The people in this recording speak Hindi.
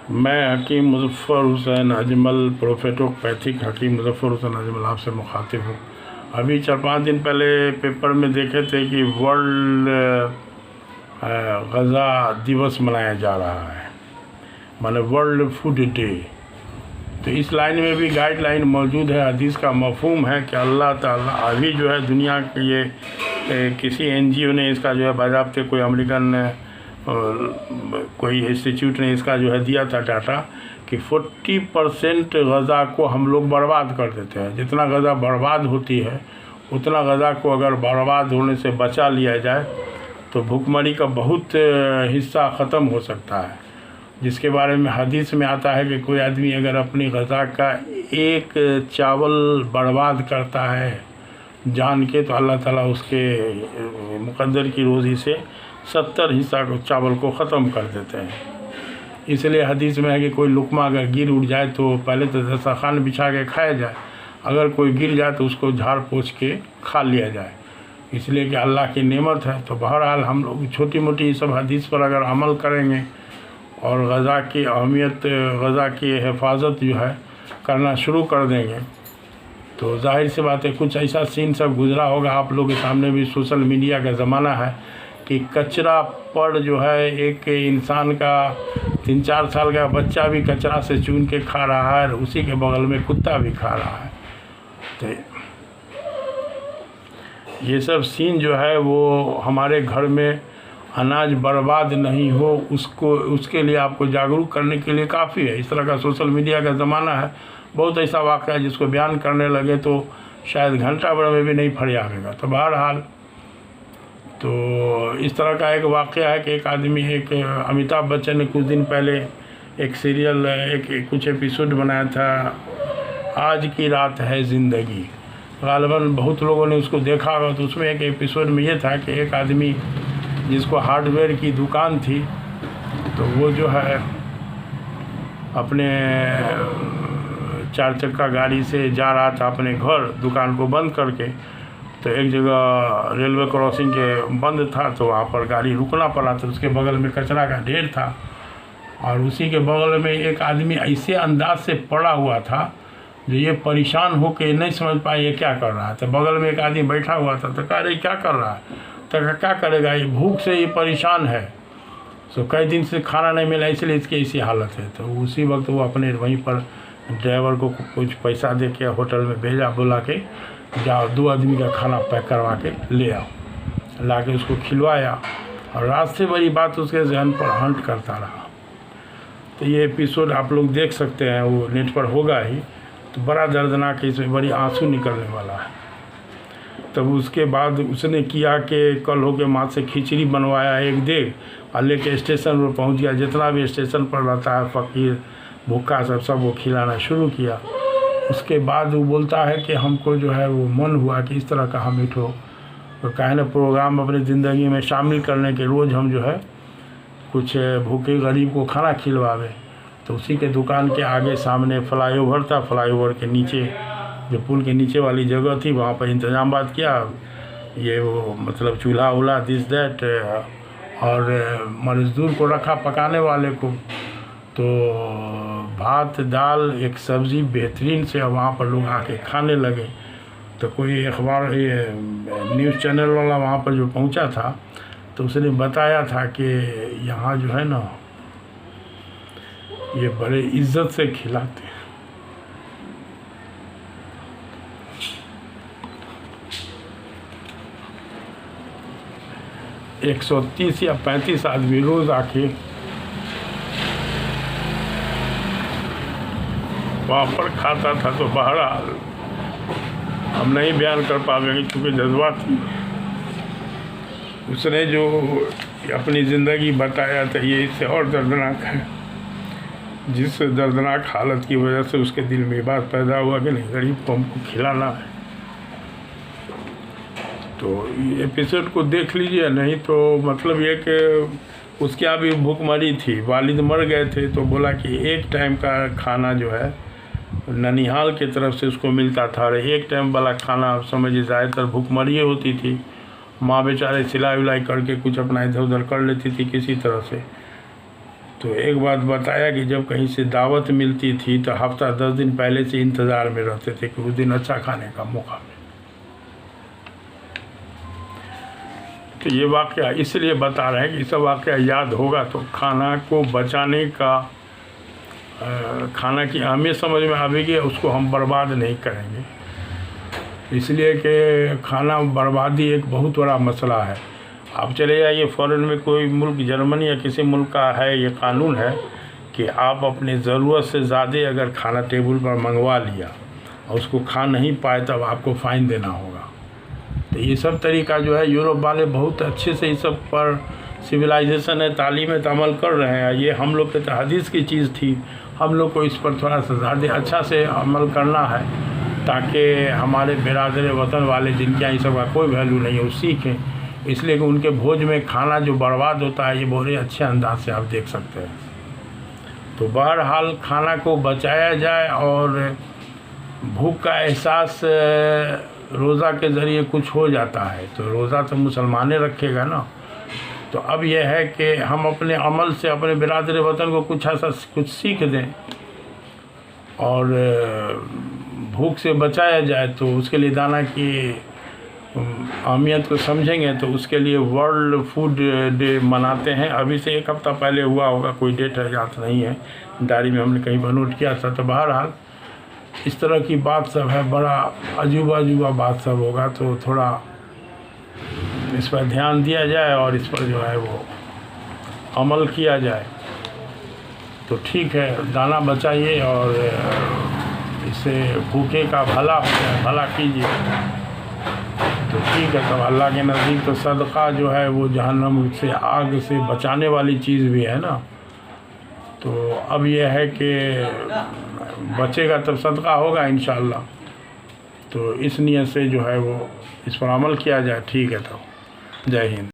मैं हकीम मुज़फ़्फ़र हुसैन अजमल प्रोफेटोपैथिक हकीम मुज़फ़्फ़र हुसैन अजमल आपसे मुखातिब हूँ। अभी 4-5 दिन पहले पेपर में देखे थे कि वर्ल्ड ग़ज़ा दिवस मनाया जा रहा है, माने वर्ल्ड फूड डे। तो इस लाइन में भी गाइडलाइन मौजूद है, हदीस का मफ़हूम है कि अल्लाह ताला अभी जो है दुनिया के ये किसी NGO ने इसका जो है बाज़ाब्ते कोई अमेरिकन कोई इंस्टीट्यूट ने इसका जो है दिया था डाटा कि 40% ग़ज़ा को हम लोग बर्बाद कर देते हैं। जितना ग़ज़ा बर्बाद होती है उतना ग़ज़ा को अगर बर्बाद होने से बचा लिया जाए तो भुखमरी का बहुत हिस्सा ख़त्म हो सकता है, जिसके बारे में हदीस में आता है कि कोई आदमी अगर अपनी ग़ज़ा का एक चावल बर्बाद करता है जान के, तो अल्लाह ताला उसके मुक़द्दर की रोज़ी से 70 हिस्सा को चावल को ख़त्म कर देते हैं। इसलिए हदीस में है कि कोई लुक़मा अगर गिर उड़ जाए तो पहले तो दस्तरख़्वान बिछा के खाया जाए, अगर कोई गिर जाए तो उसको झाड़ पोंछ के खा लिया जाए, इसलिए कि अल्लाह की नेमत है। तो बहरहाल हम लोग छोटी मोटी सब हदीस पर अगर अमल करेंगे और ग़ज़ा की अहमियत, ग़ज़ा की हिफाजत जो है करना शुरू कर देंगे तो ज़ाहिर सी बात है कुछ ऐसा सीन सब गुज़रा होगा। आप लोगों के सामने भी सोशल मीडिया का ज़माना है कि कचरा पर जो है एक इंसान का 3-4 साल का बच्चा भी कचरा से चुन के खा रहा है और उसी के बगल में कुत्ता भी खा रहा है। तो ये सब सीन जो है वो हमारे घर में अनाज बर्बाद नहीं हो उसके लिए आपको जागरूक करने के लिए काफ़ी है। इस तरह का सोशल मीडिया का ज़माना है, बहुत ऐसा वाक़या है जिसको बयान करने लगे तो शायद घंटा भर में भी नहीं फरियादेगा। तो बहरहाल तो इस तरह का एक वाक़या है कि एक आदमी, एक अमिताभ बच्चन ने कुछ दिन पहले एक सीरियल कुछ एपिसोड बनाया था, आज की रात है ज़िंदगी। ग़ालिबन बहुत लोगों ने उसको देखा होगा। तो उसमें एक एपिसोड में ये था कि एक आदमी जिसको हार्डवेयर की दुकान थी, तो वो जो है अपने 4 चक्का गाड़ी से जा रहा था अपने घर, दुकान को बंद करके। तो एक जगह रेलवे क्रॉसिंग के बंद था तो वहाँ पर गाड़ी रुकना पड़ा। तो उसके बगल में कचरा का ढेर था और उसी के बगल में एक आदमी ऐसे अंदाज से पड़ा हुआ था जो ये परेशान हो के नहीं समझ पाए ये क्या कर रहा है। तो बगल में एक आदमी बैठा हुआ था, तो कह रहे क्या कर रहा है, तो क्या करेगा, ये भूख से ये परेशान है, तो कई दिन से खाना नहीं मिला इसलिए इसकी ऐसी हालत है। तो उसी वक्त वो अपने वहीं पर ड्राइवर को कुछ पैसा दे के होटल में भेजा, बोला के जाओ 2 आदमी का खाना पैक करवा के ले आओ। ला के उसको खिलवाया और रास्ते बड़ी बात उसके जहन पर हंट करता रहा। तो ये एपिसोड आप लोग देख सकते हैं, वो नेट पर होगा ही। तो बड़ा दर्दनाक है, इसमें बड़ी आंसू निकलने वाला है। तब उसके बाद उसने किया कि कल हो के माँ से खिचड़ी बनवाया एक देग और लेके स्टेशन पर पहुँच गया। जितना भी स्टेशन पर रहता है फ़कीर भूखा सब वो खिलाना शुरू किया। उसके बाद वो बोलता है कि हमको जो है वो मन हुआ कि इस तरह का हम एक तो कहने प्रोग्राम अपनी ज़िंदगी में शामिल करने के, रोज़ हम जो है कुछ भूखे गरीब को खाना खिलवावे। तो उसी के दुकान के आगे सामने फ्लाईओवर था, फ्लाईओवर के नीचे जो पुल के नीचे वाली जगह थी वहाँ पर इंतज़ाम बात किया, ये वो मतलब चूल्हा वूल्हा दिस दैट, और मज़दूर को रखा पकाने वाले को। तो भात दाल एक सब्ज़ी बेहतरीन से वहाँ पर लोग आके खाने लगे। तो कोई अखबार ये न्यूज़ चैनल वाला वहाँ पर जो पहुँचा था तो उसने बताया था कि यहाँ जो है ना ये बड़े इज्जत से खिलाते हैं। – 130 या 35 आदमी रोज़ आके वहाँ पर खाता था। तो बहरहाल हम नहीं बयान कर पाएंगे क्योंकि जज्बात उसने जो अपनी ज़िंदगी बताया था ये इससे और दर्दनाक है। जिस दर्दनाक हालत की वजह से उसके दिल में बात पैदा हुआ कि नहीं गरीब को हमको खिलाना है। तो एपिसोड को देख लीजिए, नहीं तो मतलब ये कि उसके यहाँ भी भूखमरी थी, वालिद मर गए थे। तो बोला कि एक टाइम का खाना जो है ननिहाल की तरफ से उसको मिलता था और एक टाइम वाला खाना समझिए ज़्यादातर भूखमरी होती थी। माँ बेचारे सिलाई उलाई करके कुछ अपना इधर उधर कर लेती थी किसी तरह से। तो एक बात बताया कि जब कहीं से दावत मिलती थी तो हफ्ता 10 दिन पहले से इंतज़ार में रहते थे कि उस दिन अच्छा खाने का मौका मिले। तो ये वाक़या इसलिए बता रहे हैं कि सब वाक़या याद होगा तो खाना को बचाने का खाना की अहमियत समझ में आएगी, उसको हम बर्बाद नहीं करेंगे। इसलिए कि खाना बर्बादी एक बहुत बड़ा मसला है। आप चले जाइए फ़ॉरेन में, कोई मुल्क जर्मनी या किसी मुल्क का है ये कानून है कि आप अपने ज़रूरत से ज़्यादा अगर खाना टेबल पर मंगवा लिया और उसको खा नहीं पाए तब आपको फ़ाइन देना होगा। तो ये सब तरीका जो है यूरोप वाले बहुत अच्छे से इस सब पर सिविलाइजेशन है, तालीम है, तो अमल कर रहे हैं। ये हम लोग के तो हदीस की चीज़ थी, हम लोग को इस पर थोड़ा सा ज़्यादा अच्छा से अमल करना है ताकि हमारे बिरादर वतन वाले जिनके यहाँ इस सब का कोई वैल्यू नहीं है वो सीखें। इसलिए कि उनके भोज में खाना जो बर्बाद होता है ये बहुत अच्छे अंदाज से आप देख सकते हैं। तो बहरहाल खाना को बचाया जाए और भूख का एहसास रोज़ा के ज़रिए कुछ हो जाता है, तो रोज़ा तो मुसलमाने रखेगा ना। तो अब यह है कि हम अपने अमल से अपने बिरादर वतन को कुछ ऐसा कुछ सीख दें और भूख से बचाया जाए। तो उसके लिए दाना की अहमियत को समझेंगे तो उसके लिए वर्ल्ड फूड डे मनाते हैं। अभी से 1 हफ़्ता पहले हुआ होगा, कोई डेट है याद नहीं है, डायरी में हमने कहीं पर नोट किया था। तो बहरहाल इस तरह की बात सब है, बड़ा अजूबा बात सब होगा, तो थोड़ा इस पर ध्यान दिया जाए और इस पर जो है वो अमल किया जाए तो ठीक है। दाना बचाइए और इससे भूखे का भला हो जाए, भला कीजिए तो ठीक है। तो अल्लाह के नज़दीक तो सदका जो है वो जहन्नम से, आग से बचाने वाली चीज़ भी है ना। तो अब यह है कि बचेगा तब सदका होगा इंशाअल्लाह। तो इस नियत से जो है वो इस पर अमल किया जाए, ठीक है। तो जय हिंद।